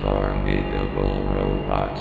formidable robot.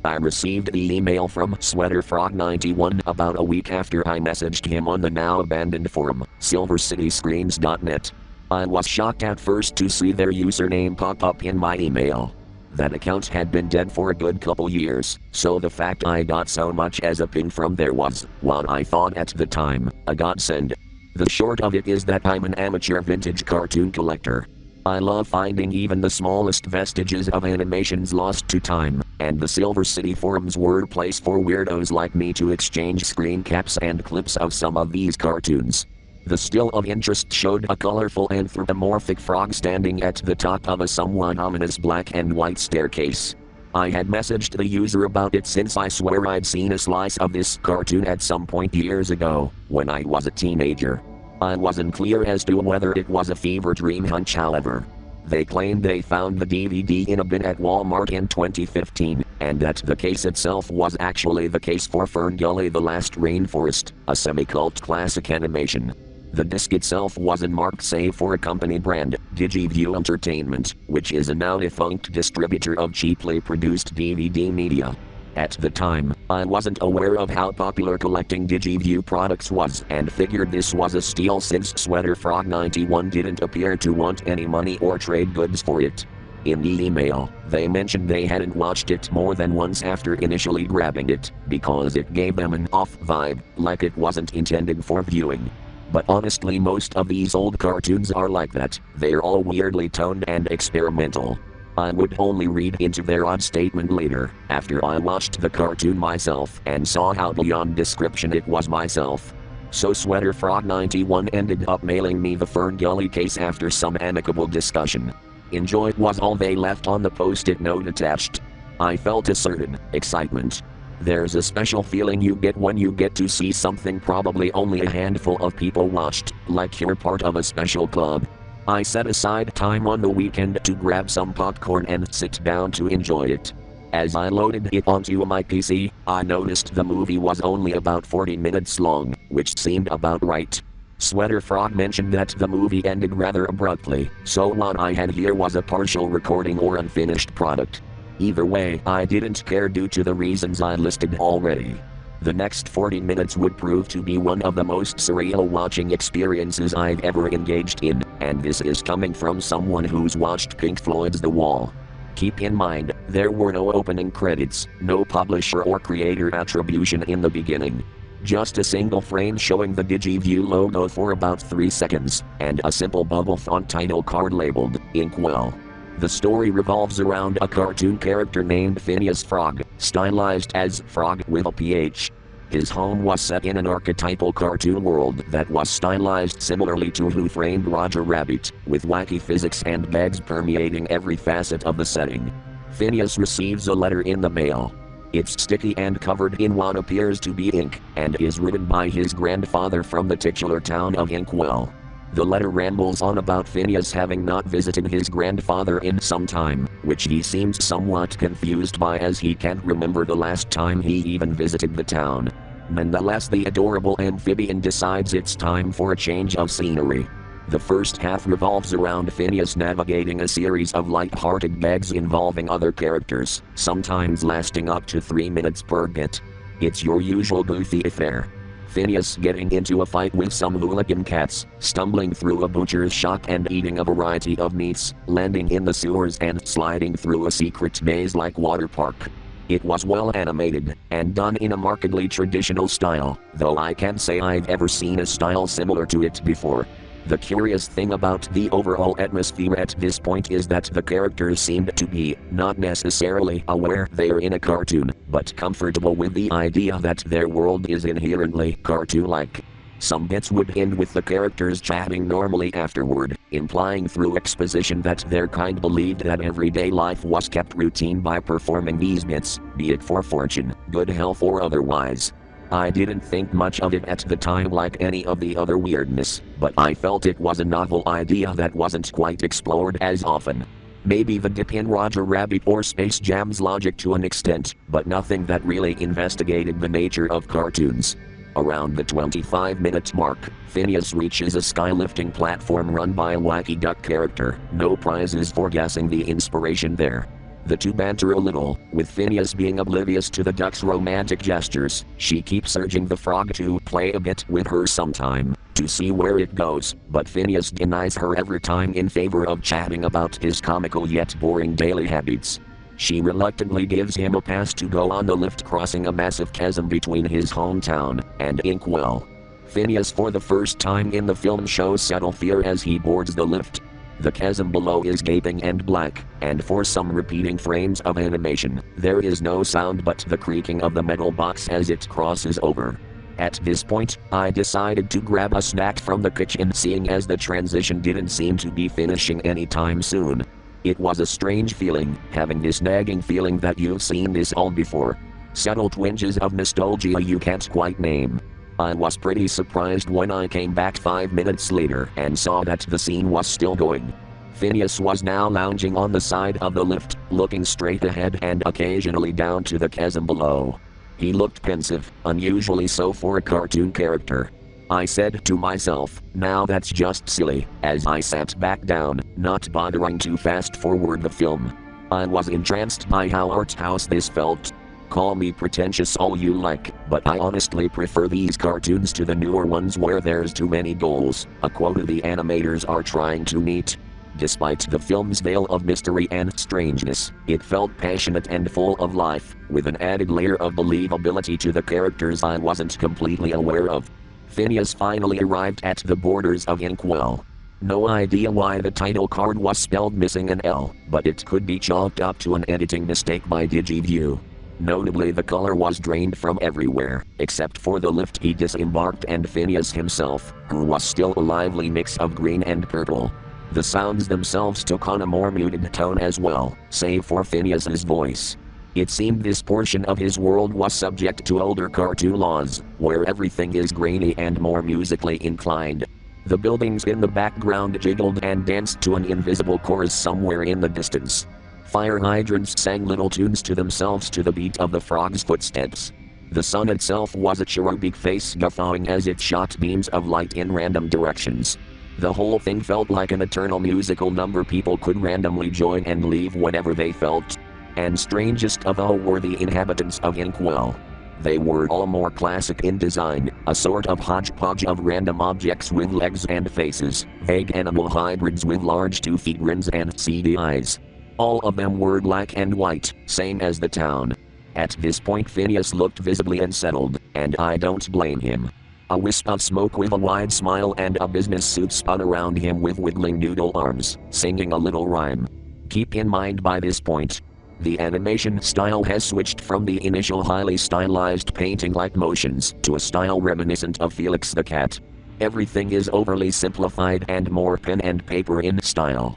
I received the email from SweaterFrog91 about a week after I messaged him on the now abandoned forum, silvercityscreams.net. I was shocked at first to see their username pop up in my email. That account had been dead for a good couple years, so the fact I got so much as a ping from there was, what I thought at the time, a godsend. The short of it is that I'm an amateur vintage cartoon collector. I love finding even the smallest vestiges of animations lost to time, and the Silver City forums were a place for weirdos like me to exchange screen caps and clips of some of these cartoons. The still of interest showed a colorful anthropomorphic frog standing at the top of a somewhat ominous black and white staircase. I had messaged the user about it since I swear I'd seen a slice of this cartoon at some point years ago, when I was a teenager. I wasn't clear as to whether it was a fever dream hunch, however. They claimed they found the DVD in a bin at Walmart in 2015, and that the case itself was actually the case for Ferngully: The Last Rainforest, a semi-cult classic animation. The disc itself wasn't marked save for a company brand, Digiview Entertainment, which is a now defunct distributor of cheaply produced DVD media. At the time, I wasn't aware of how popular collecting Digiview products was and figured this was a steal since SweaterFrog91 didn't appear to want any money or trade goods for it. In the email, they mentioned they hadn't watched it more than once after initially grabbing it, because it gave them an off vibe, like it wasn't intended for viewing. But honestly, most of these old cartoons are like that. They're all weirdly toned and experimental. I would only read into their odd statement later, after I watched the cartoon myself and saw how beyond description it was myself. So SweaterFrog91 ended up mailing me the Ferngully case after some amicable discussion. Enjoy was all they left on the post-it note attached. I felt a certain excitement. There's a special feeling you get when you get to see something probably only a handful of people watched, like you're part of a special club. I set aside time on the weekend to grab some popcorn and sit down to enjoy it. As I loaded it onto my PC, I noticed the movie was only about 40 minutes long, which seemed about right. SweaterFrog mentioned that the movie ended rather abruptly, so what I had here was a partial recording or unfinished product. Either way, I didn't care due to the reasons I listed already. The next 40 minutes would prove to be one of the most surreal watching experiences I've ever engaged in, and this is coming from someone who's watched Pink Floyd's The Wall. Keep in mind, there were no opening credits, no publisher or creator attribution in the beginning. Just a single frame showing the Digiview logo for about 3 seconds, and a simple bubble font title card labeled Inkwell. The story revolves around a cartoon character named Phineas Frog, stylized as Frog with a PH. His home was set in an archetypal cartoon world that was stylized similarly to Who Framed Roger Rabbit, with wacky physics and gags permeating every facet of the setting. Phineas receives a letter in the mail. It's sticky and covered in what appears to be ink, and is written by his grandfather from the titular town of Inkwell. The letter rambles on about Phineas having not visited his grandfather in some time, which he seems somewhat confused by as he can't remember the last time he even visited the town. Nonetheless, the adorable amphibian decides it's time for a change of scenery. The first half revolves around Phineas navigating a series of light-hearted gags involving other characters, sometimes lasting up to 3 minutes per bit. It's your usual goofy affair. Phineas getting into a fight with some hooligan cats, stumbling through a butcher's shop and eating a variety of meats, landing in the sewers and sliding through a secret maze-like water park. It was well animated, and done in a markedly traditional style, though I can't say I've ever seen a style similar to it before. The curious thing about the overall atmosphere at this point is that the characters seemed to be, not necessarily aware they're in a cartoon, but comfortable with the idea that their world is inherently cartoon-like. Some bits would end with the characters chatting normally afterward, implying through exposition that their kind believed that everyday life was kept routine by performing these bits, be it for fortune, good health or otherwise. I didn't think much of it at the time like any of the other weirdness, but I felt it was a novel idea that wasn't quite explored as often. Maybe the dip in Roger Rabbit or Space Jam's logic to an extent, but nothing that really investigated the nature of cartoons. Around the 25-minute mark, Phineas reaches a skylifting platform run by a wacky duck character. No prizes for guessing the inspiration there. The two banter a little, with Phineas being oblivious to the duck's romantic gestures. She keeps urging the frog to play a bit with her sometime, to see where it goes, but Phineas denies her every time in favor of chatting about his comical yet boring daily habits. She reluctantly gives him a pass to go on the lift, crossing a massive chasm between his hometown and Inkwell. Phineas for the first time in the film shows subtle fear as he boards the lift. The chasm below is gaping and black, and for some repeating frames of animation, there is no sound but the creaking of the metal box as it crosses over. At this point, I decided to grab a snack from the kitchen, seeing as the transition didn't seem to be finishing anytime soon. It was a strange feeling, having this nagging feeling that you've seen this all before. Subtle twinges of nostalgia you can't quite name. I was pretty surprised when I came back 5 minutes later and saw that the scene was still going. Phineas was now lounging on the side of the lift, looking straight ahead and occasionally down to the chasm below. He looked pensive, unusually so for a cartoon character. I said to myself, now that's just silly, as I sat back down, not bothering to fast forward the film. I was entranced by how art house this felt. Call me pretentious all you like, but I honestly prefer these cartoons to the newer ones where there's too many goals, a quota the animators are trying to meet. Despite the film's veil of mystery and strangeness, it felt passionate and full of life, with an added layer of believability to the characters I wasn't completely aware of. Phineas finally arrived at the borders of Inkwell. No idea why the title card was spelled missing an L, but it could be chalked up to an editing mistake by DigiView. Notably, the color was drained from everywhere, except for the lift he disembarked and Phineas himself, who was still a lively mix of green and purple. The sounds themselves took on a more muted tone as well, save for Phineas's voice. It seemed this portion of his world was subject to older cartoon laws, where everything is grainy and more musically inclined. The buildings in the background jiggled and danced to an invisible chorus somewhere in the distance. Fire hydrants sang little tunes to themselves to the beat of the frog's footsteps. The sun itself was a cherubic face guffawing as it shot beams of light in random directions. The whole thing felt like an eternal musical number people could randomly join and leave whenever they felt. And strangest of all were the inhabitants of Inkwell. They were all more classic in design, a sort of hodgepodge of random objects with legs and faces, vague animal hybrids with large toothy grins and seedy eyes. All of them were black and white, same as the town. At this point Phineas looked visibly unsettled, and I don't blame him. A wisp of smoke with a wide smile and a business suit spun around him with wiggling noodle arms, singing a little rhyme. Keep in mind by this point, the animation style has switched from the initial highly stylized painting-like motions to a style reminiscent of Felix the Cat. Everything is overly simplified and more pen and paper in style.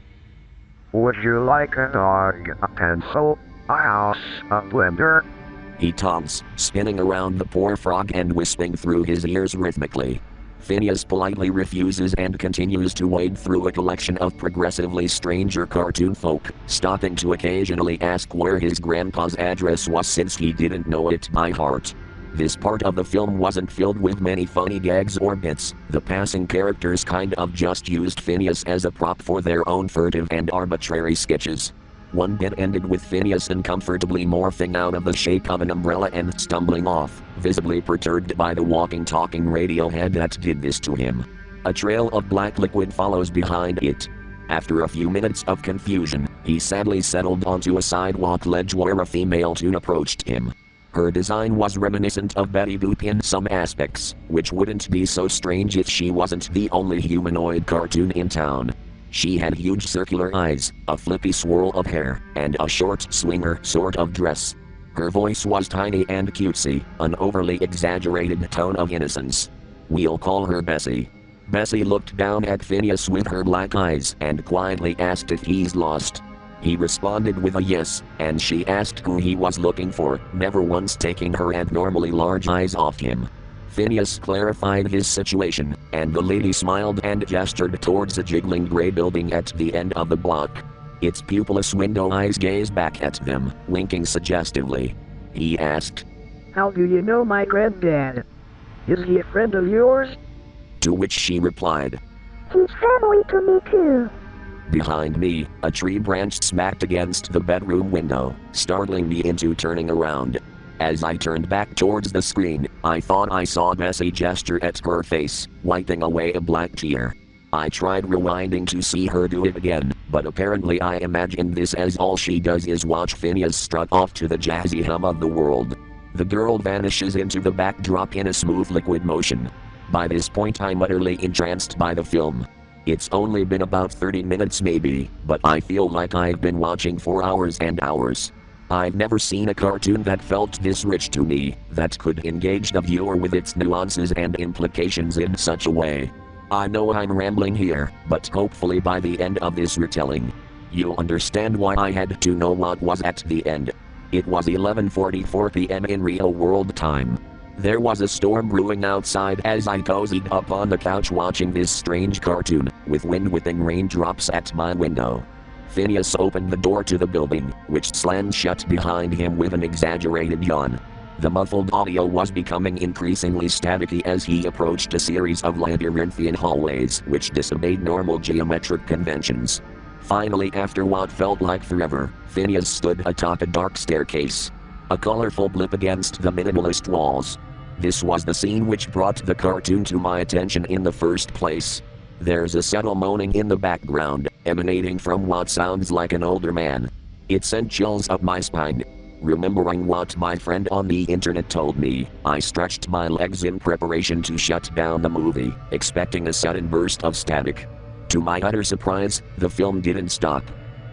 Would you like a dog, a pencil, a house, a blender? He taunts, spinning around the poor frog and whistling through his ears rhythmically. Phineas politely refuses and continues to wade through a collection of progressively stranger cartoon folk, stopping to occasionally ask where his grandpa's address was since he didn't know it by heart. This part of the film wasn't filled with many funny gags or bits. The passing characters kind of just used Phineas as a prop for their own furtive and arbitrary sketches. One bit ended with Phineas uncomfortably morphing out of the shape of an umbrella and stumbling off, visibly perturbed by the walking-talking radio head that did this to him. A trail of black liquid follows behind it. After a few minutes of confusion, he sadly settled onto a sidewalk ledge where a female tune approached him. Her design was reminiscent of Betty Boop in some aspects, which wouldn't be so strange if she wasn't the only humanoid cartoon in town. She had huge circular eyes, a flippy swirl of hair, and a short swinger sort of dress. Her voice was tiny and cutesy, an overly exaggerated tone of innocence. We'll call her Bessie. Bessie looked down at Phineas with her black eyes and quietly asked if he's lost. He responded with a yes, and she asked who he was looking for, never once taking her abnormally large eyes off him. Phineas clarified his situation, and the lady smiled and gestured towards a jiggling gray building at the end of the block. Its pupilless window eyes gazed back at them, winking suggestively. He asked, "How do you know my granddad?" Is he a friend of yours? To which she replied, He's family to me too. Behind me, a tree branch smacked against the bedroom window, startling me into turning around. As I turned back towards the screen, I thought I saw Bessie gesture at her face, wiping away a black tear. I tried rewinding to see her do it again, but apparently I imagined this as all she does is watch Phineas strut off to the jazzy hum of the world. The girl vanishes into the backdrop in a smooth liquid motion. By this point I'm utterly entranced by the film. It's only been about 30 minutes maybe, but I feel like I've been watching for hours and hours. I've never seen a cartoon that felt this rich to me, that could engage the viewer with its nuances and implications in such a way. I know I'm rambling here, but hopefully by the end of this retelling, you'll understand why I had to know what was at the end. It was 11:44 p.m. in real world time. There was a storm brewing outside as I cozied up on the couch watching this strange cartoon, with wind-whipping raindrops at my window. Phineas opened the door to the building, which slammed shut behind him with an exaggerated yawn. The muffled audio was becoming increasingly staticky as he approached a series of labyrinthian hallways which disobeyed normal geometric conventions. Finally, after what felt like forever, Phineas stood atop a dark staircase. A colorful blip against the minimalist walls. This was the scene which brought the cartoon to my attention in the first place. There's a subtle moaning in the background, emanating from what sounds like an older man. It sent chills up my spine. Remembering what my friend on the internet told me, I stretched my legs in preparation to shut down the movie, expecting a sudden burst of static. To my utter surprise, the film didn't stop.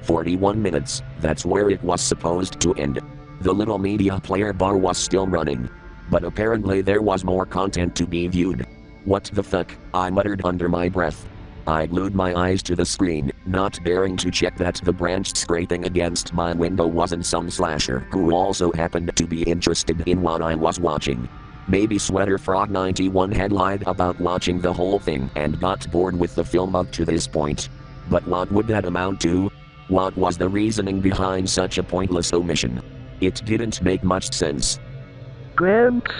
41 minutes, that's where it was supposed to end. The little media player bar was still running. But apparently there was more content to be viewed. What the fuck, I muttered under my breath. I glued my eyes to the screen, not daring to check that the branch scraping against my window wasn't some slasher who also happened to be interested in what I was watching. Maybe Sweater Frog 91 had lied about watching the whole thing and got bored with the film up to this point. But what would that amount to? What was the reasoning behind such a pointless omission? It didn't make much sense. Gramps?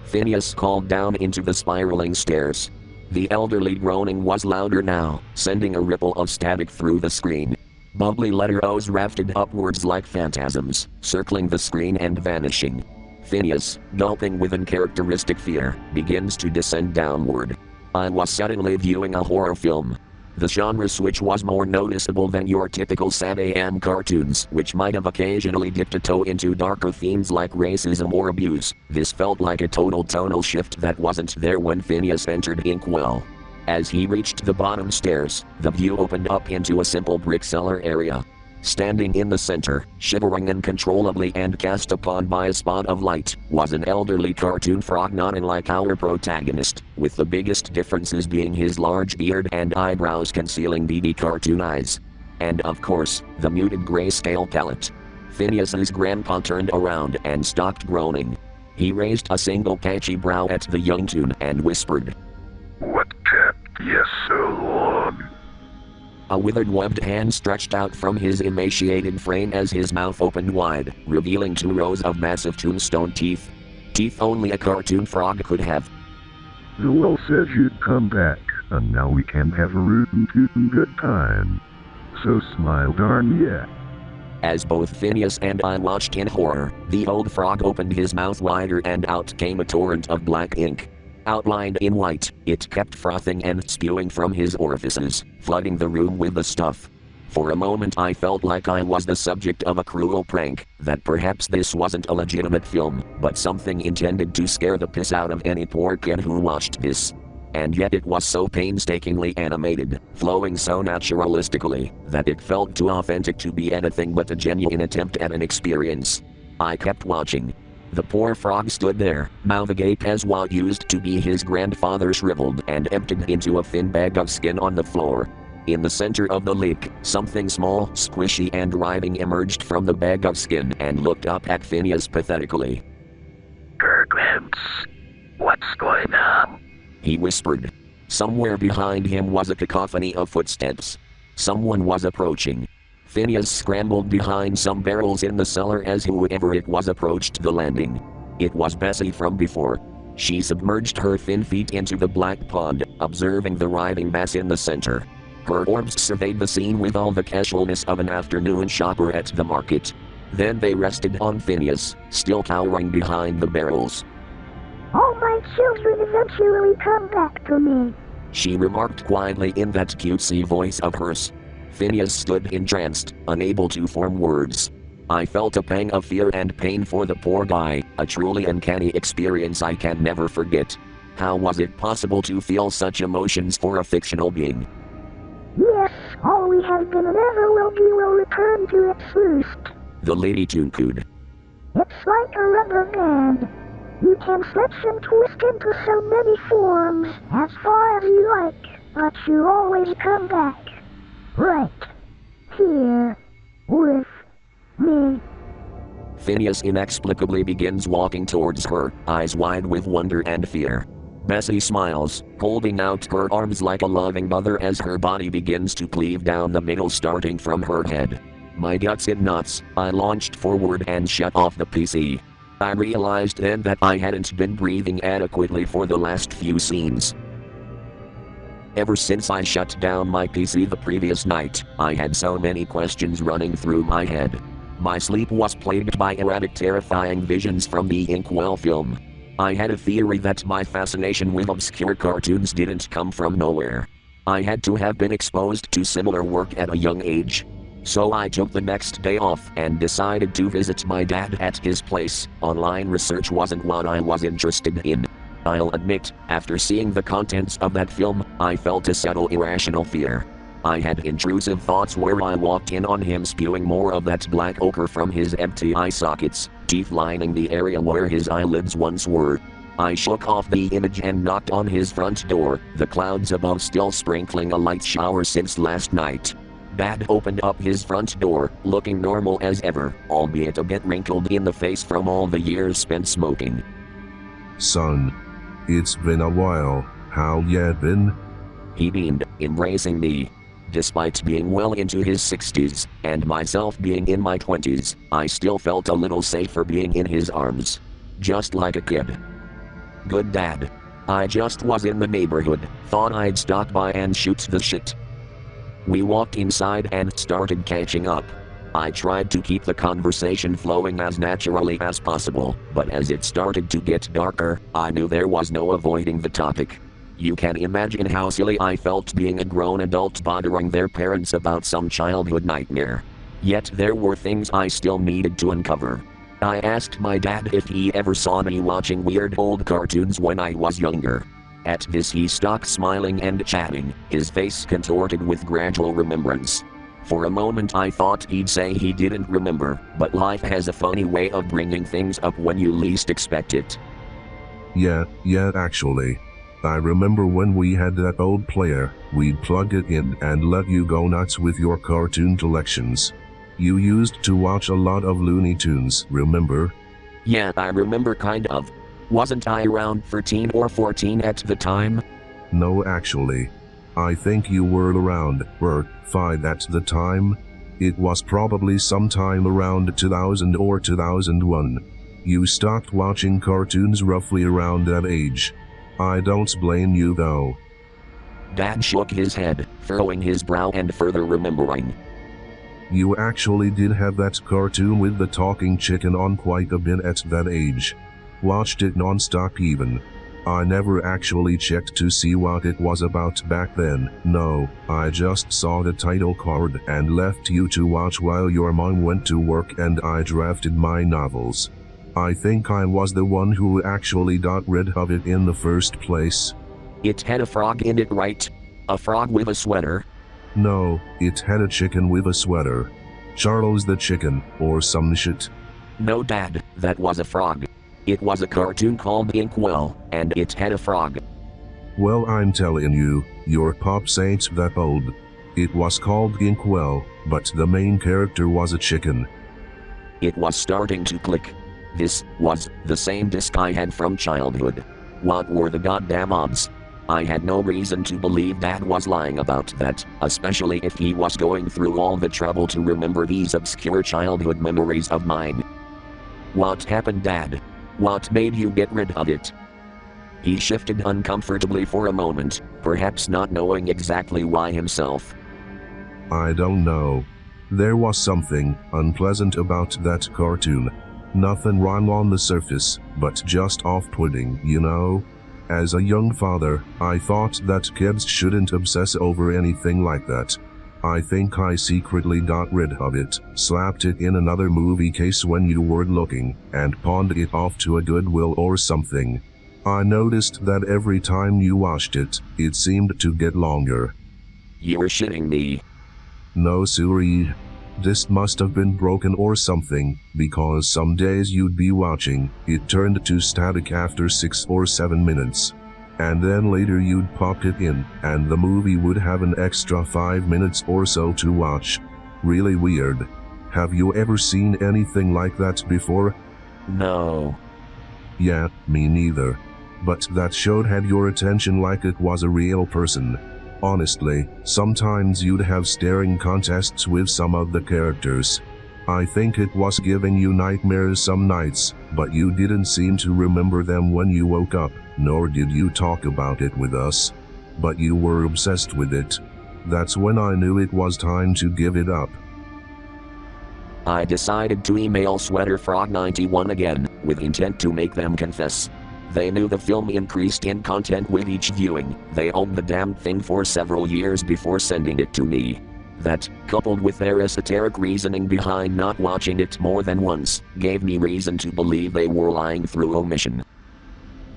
Phineas called down into the spiraling stairs. The elderly groaning was louder now, sending a ripple of static through the screen. Bubbly letter O's rafted upwards like phantasms, circling the screen and vanishing. Phineas, gulping with uncharacteristic fear, begins to descend downward. I was suddenly viewing a horror film. The genre switch was more noticeable than your typical Saturday AM cartoons, which might have occasionally dipped a toe into darker themes like racism or abuse. This felt like a total tonal shift that wasn't there when Phineas entered Inkwell. As he reached the bottom stairs, the view opened up into a simple brick cellar area. Standing in the center, shivering uncontrollably and cast upon by a spot of light, was an elderly cartoon frog not unlike our protagonist, with the biggest differences being his large beard and eyebrows concealing beady cartoon eyes. And of course, the muted grayscale palette. Phineas's grandpa turned around and stopped groaning. He raised a single patchy brow at the young tune and whispered, What kept you so long? A withered webbed hand stretched out from his emaciated frame as his mouth opened wide, revealing 2 rows of massive tombstone teeth. Teeth only a cartoon frog could have. The well said you'd come back, and now we can have a rootin' tootin' good time. So smile darn yeah. As both Phineas and I watched in horror, the old frog opened his mouth wider and out came a torrent of black ink. Outlined in white, it kept frothing and spewing from his orifices, flooding the room with the stuff. For a moment I felt like I was the subject of a cruel prank, that perhaps this wasn't a legitimate film, but something intended to scare the piss out of any poor kid who watched this. And yet it was so painstakingly animated, flowing so naturalistically, that it felt too authentic to be anything but a genuine attempt at an experience. I kept watching. The poor frog stood there, mouth agape as what used to be his grandfather shriveled and emptied into a thin bag of skin on the floor. In the center of the lake, something small, squishy and writhing emerged from the bag of skin and looked up at Phineas pathetically. Gramps, what's going on? He whispered. Somewhere behind him was a cacophony of footsteps. Someone was approaching. Phineas scrambled behind some barrels in the cellar as whoever it was approached the landing. It was Bessie from before. She submerged her thin feet into the black pond, observing the writhing mass in the center. Her orbs surveyed the scene with all the casualness of an afternoon shopper at the market. Then they rested on Phineas, still cowering behind the barrels. All my children eventually come back to me, she remarked quietly in that cutesy voice of hers. Phineas stood entranced, unable to form words. I felt a pang of fear and pain for the poor guy, a truly uncanny experience I can never forget. How was it possible to feel such emotions for a fictional being? Yes, all we have been and ever will be will return to its roost. The lady tuned. It's like a rubber band. You can stretch and twist into so many forms, as far as you like, but you always come back. Right here with me. Phineas inexplicably begins walking towards her, eyes wide with wonder and fear. Bessie smiles, holding out her arms like a loving mother as her body begins to cleave down the middle starting from her head. My guts in knots, I launched forward and shut off the PC. I realized then that I hadn't been breathing adequately for the last few scenes. Ever since I shut down my PC the previous night, I had so many questions running through my head. My sleep was plagued by erratic, terrifying visions from the Inkwell film. I had a theory that my fascination with obscure cartoons didn't come from nowhere. I had to have been exposed to similar work at a young age. So I took the next day off and decided to visit my dad at his place. Online research wasn't what I was interested in. I'll admit, after seeing the contents of that film, I felt a subtle irrational fear. I had intrusive thoughts where I walked in on him spewing more of that black ochre from his empty eye sockets, teeth lining the area where his eyelids once were. I shook off the image and knocked on his front door, the clouds above still sprinkling a light shower since last night. Dad opened up his front door, looking normal as ever, albeit a bit wrinkled in the face from all the years spent smoking. Son, it's been a while. How ya been? He beamed, embracing me. Despite being well into his 60s, and myself being in my 20s, I still felt a little safer being in his arms. Just like a kid. Good dad. I just was in the neighborhood, thought I'd stop by and shoot the shit. We walked inside and started catching up. I tried to keep the conversation flowing as naturally as possible, but as it started to get darker, I knew there was no avoiding the topic. You can imagine how silly I felt being a grown adult bothering their parents about some childhood nightmare. Yet there were things I still needed to uncover. I asked my dad if he ever saw me watching weird old cartoons when I was younger. At this he stopped smiling and chatting, his face contorted with gradual remembrance. For a moment I thought he'd say he didn't remember, but life has a funny way of bringing things up when you least expect it. Yeah, actually. I remember when we had that old player, we'd plug it in and let you go nuts with your cartoon collections. You used to watch a lot of Looney Tunes, remember? Yeah, I remember kind of. Wasn't I around 13 or 14 at the time? No, actually. I think you were around 5 at the time. It was probably sometime around 2000 or 2001. You stopped watching cartoons roughly around that age. I don't blame you though. Dad shook his head, furrowing his brow and further remembering. You actually did have that cartoon with the talking chicken on quite a bit at that age. Watched it non-stop even. I never actually checked to see what it was about back then. No, I just saw the title card and left you to watch while your mom went to work and I drafted my novels. I think I was the one who actually got rid of it in the first place. It had a frog in it, right? A frog with a sweater? No, it had a chicken with a sweater. Charles the chicken, or some shit. No Dad, that was a frog. It was a cartoon called Inkwell, and it had a frog. Well, I'm telling you, your pops ain't that old. It was called Inkwell, but the main character was a chicken. It was starting to click. This was the same disc I had from childhood. What were the goddamn odds? I had no reason to believe Dad was lying about that, especially if he was going through all the trouble to remember these obscure childhood memories of mine. What happened, Dad? What made you get rid of it? He shifted uncomfortably for a moment, perhaps not knowing exactly why himself. I don't know. There was something unpleasant about that cartoon. Nothing wrong on the surface, but just off-putting, you know? As a young father, I thought that kids shouldn't obsess over anything like that. I think I secretly got rid of it, slapped it in another movie case when you weren't looking, and pawned it off to a Goodwill or something. I noticed that every time you watched it, it seemed to get longer. You were shitting me. No siree. This must have been broken or something, because some days you'd be watching, it turned to static after 6 or 7 minutes. And then later you'd pop it in, and the movie would have an extra 5 minutes or so to watch. Really weird. Have you ever seen anything like that before? No. Yeah, me neither. But that show had your attention like it was a real person. Honestly, sometimes you'd have staring contests with some of the characters. I think it was giving you nightmares some nights, but you didn't seem to remember them when you woke up, nor did you talk about it with us. But you were obsessed with it. That's when I knew it was time to give it up. I decided to email SweaterFrog91 again, with intent to make them confess. They knew the film increased in content with each viewing. They owned the damn thing for several years before sending it to me. That, coupled with their esoteric reasoning behind not watching it more than once, gave me reason to believe they were lying through omission.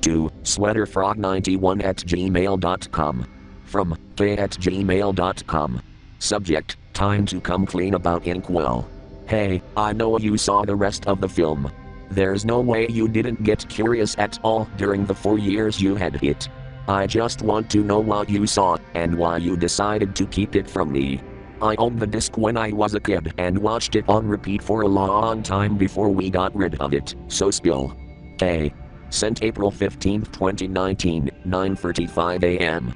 To sweaterfrog91@gmail.com. From k@gmail.com. Subject, time to come clean about Inkwell. Hey, I know you saw the rest of the film. There's no way you didn't get curious at all during the 4 years you had it. I just want to know what you saw, and why you decided to keep it from me. I owned the disc when I was a kid and watched it on repeat for a long time before we got rid of it, so spill. K. Sent April 15, 2019, 9:35 a.m.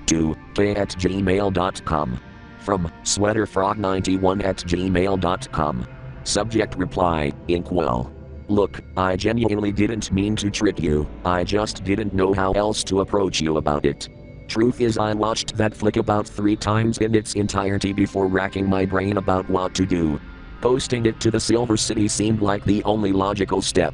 To k@gmail.com. From sweaterfrog91@gmail.com. Subject reply, Inkwell. Look, I genuinely didn't mean to trick you, I just didn't know how else to approach you about it. Truth is I watched that flick about 3 times in its entirety before racking my brain about what to do. Posting it to the Silver City seemed like the only logical step.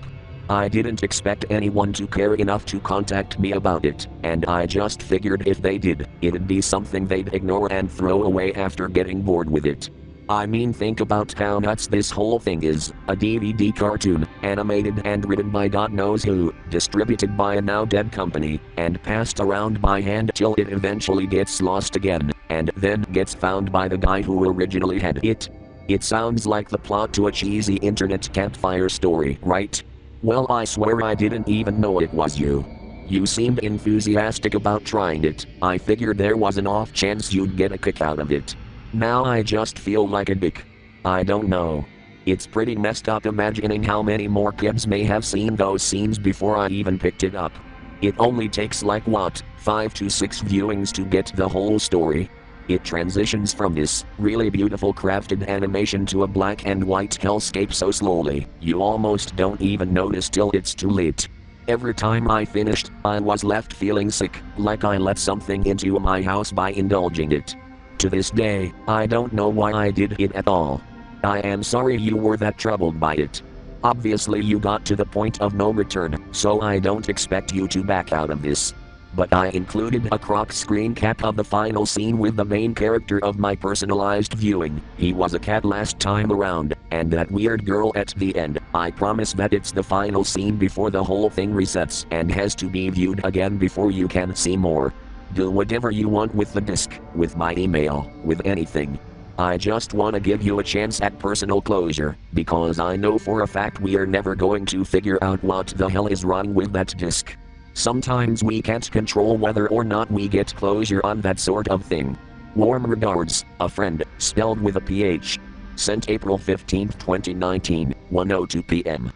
I didn't expect anyone to care enough to contact me about it, and I just figured if they did, it'd be something they'd ignore and throw away after getting bored with it. I mean, think about how nuts this whole thing is. A DVD cartoon, animated and written by God knows who, distributed by a now dead company, and passed around by hand till it eventually gets lost again, and then gets found by the guy who originally had it. It sounds like the plot to a cheesy internet campfire story, right? Well, I swear I didn't even know it was you. You seemed enthusiastic about trying it. I figured there was an off chance you'd get a kick out of it. Now I just feel like a dick. I don't know. It's pretty messed up imagining how many more kids may have seen those scenes before I even picked it up. It only takes 5 to 6 viewings to get the whole story. It transitions from this really beautiful crafted animation to a black and white hellscape so slowly, you almost don't even notice till it's too late. Every time I finished, I was left feeling sick, like I let something into my house by indulging it. To this day, I don't know why I did it at all. I am sorry you were that troubled by it. Obviously you got to the point of no return, so I don't expect you to back out of this. But I included a crop screen cap of the final scene with the main character of my personalized viewing. He was a cat last time around, and that weird girl at the end. I promise that it's the final scene before the whole thing resets and has to be viewed again before you can see more. Do whatever you want with the disc, with my email, with anything. I just want to give you a chance at personal closure, because I know for a fact we are never going to figure out what the hell is wrong with that disc. Sometimes we can't control whether or not we get closure on that sort of thing. Warm regards, a friend, spelled with a PH. Sent April 15, 2019, 1:02 p.m.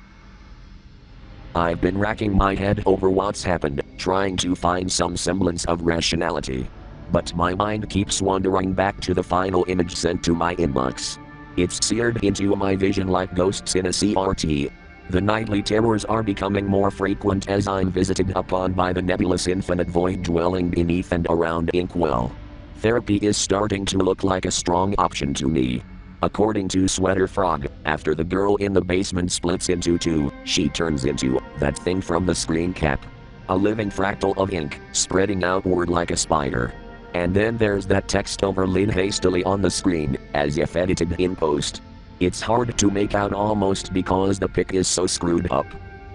I've been racking my head over what's happened, trying to find some semblance of rationality. But my mind keeps wandering back to the final image sent to my inbox. It's seared into my vision like ghosts in a CRT. The nightly terrors are becoming more frequent as I'm visited upon by the nebulous infinite void dwelling beneath and around Inkwell. Therapy is starting to look like a strong option to me. According to Sweater Frog, after the girl in the basement splits into two, she turns into that thing from the screen cap. A living fractal of ink, spreading outward like a spider. And then there's that text overlaid hastily on the screen, as if edited in post. It's hard to make out almost because the pic is so screwed up.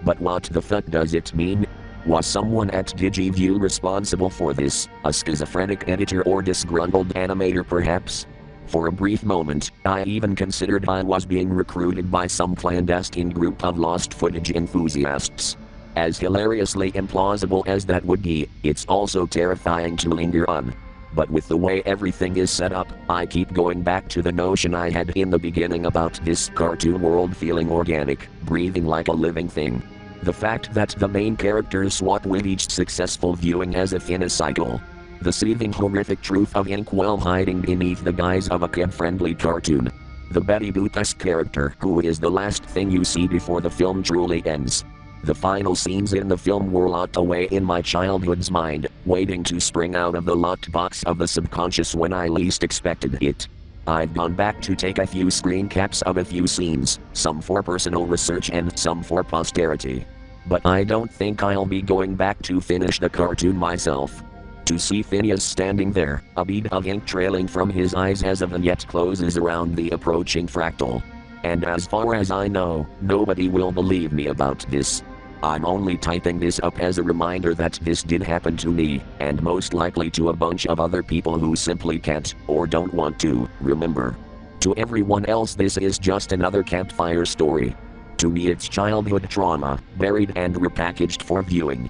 But what the fuck does it mean? Was someone at DigiView responsible for this, a schizophrenic editor or disgruntled animator perhaps? For a brief moment, I even considered I was being recruited by some clandestine group of lost footage enthusiasts. As hilariously implausible as that would be, it's also terrifying to linger on. But with the way everything is set up, I keep going back to the notion I had in the beginning about this cartoon world feeling organic, breathing like a living thing. The fact that the main characters swap with each successful viewing as if in a cycle. The seething horrific truth of Inkwell hiding beneath the guise of a kid-friendly cartoon. The Betty Boop-esque character who is the last thing you see before the film truly ends. The final scenes in the film were locked away in my childhood's mind, waiting to spring out of the locked box of the subconscious when I least expected it. I've gone back to take a few screen caps of a few scenes, some for personal research and some for posterity. But I don't think I'll be going back to finish the cartoon myself. To see Phineas standing there, a bead of ink trailing from his eyes as a vignette closes around the approaching fractal. And as far as I know, nobody will believe me about this. I'm only typing this up as a reminder that this did happen to me, and most likely to a bunch of other people who simply can't, or don't want to, remember. To everyone else this is just another campfire story. To me it's childhood trauma, buried and repackaged for viewing.